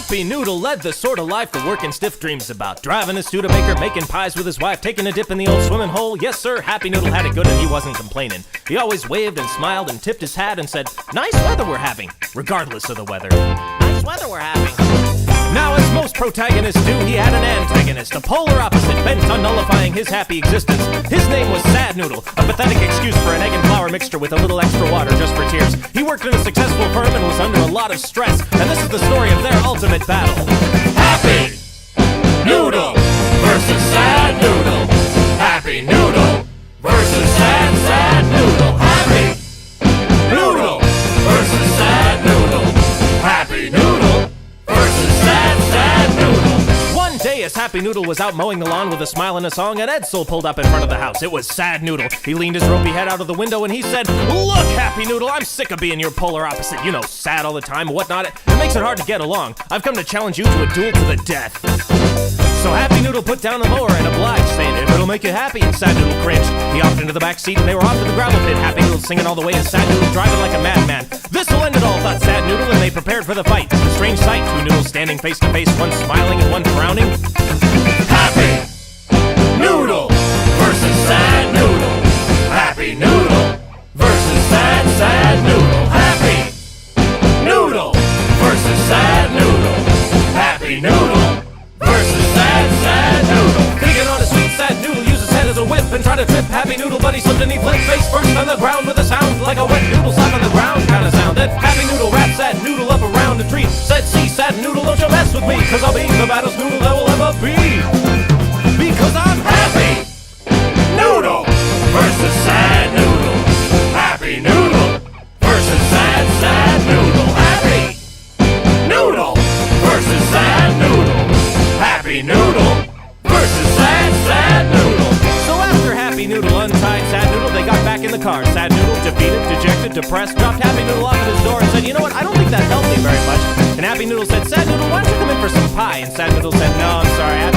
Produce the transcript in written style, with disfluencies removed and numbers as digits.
Happy Noodle led the sort of life the working stiff dreams about. Driving a Studebaker, making pies with his wife, taking a dip in the old swimming hole. Yes, sir, Happy Noodle had it good and he wasn't complaining. He always waved and smiled and tipped his hat and said, "Nice weather we're having," regardless of the weather. Nice weather we're having. Now, as most protagonists do, he had an antagonist, a polar opposite, bent on nullifying his happy existence. His name was Sad Noodle, a pathetic excuse for an egg and flour mixture with a little extra water just for tears. He worked in a successful firm and was under a lot of stress, and this is the story of their ultimate battle. Happy Noodle versus Sad Noodle. Happy Noodle versus Sad Noodle. Happy Noodle versus Sad Noodle. Happy Noodle versus Sad Noodle. One day, as Happy Noodle was out mowing the lawn with a smile and a song, an Edsel pulled up in front of the house. It was Sad Noodle. He leaned his ropey head out of the window and he said, "Look, Happy Noodle, I'm sick of being your polar opposite. You know, sad all the time, whatnot. It makes it hard to get along. I've come to challenge you to a duel to the death." So Happy Noodle put down the mower and obliged, saying, "If it'll make you happy," and Sad Noodle cringed. He hopped into the back seat and they were off to the gravel pit. Happy Noodle singing all the way and Sad Noodle driving like a madman. This'll end it all, thought Sad Noodle, and they prepared for the fight. A strange sight, two noodles standing face to face, one smiling and one frowning. Happy Noodle versus Sad Noodle. Happy Noodle versus Sad Noodle. Happy Noodle versus Sad Noodle. Happy Noodle versus Sad Noodle. Digging on a sweet Sad Noodle, used his head as a whip and tried to trip Happy Noodle, but he slipped and he flipped face first on the ground with a sound like a wet noodle slap on the ground kind of sound. Then Happy Noodle wrapped Sad Noodle up around a tree, said, "See, Sad Noodle, don't you mess with me, 'cause I'll be the baddest noodle there will ever be. Because I'm Happy Noodle versus Sad Noodle. Happy Noodle versus Sad Noodle. Happy Noodle versus Sad Noodle. Happy Noodle versus Sad Noodle." So after Happy Noodle untied Sad Noodle, they got back in the car. Sad Noodle, defeated, dejected, depressed, dropped Happy Noodle off at his door and said, "You know what, I don't think that helped me very much." And Happy Noodle said, "Sad Noodle, why don't you come in for some pie?" And Sad Noodle said, "No, I'm sorry, I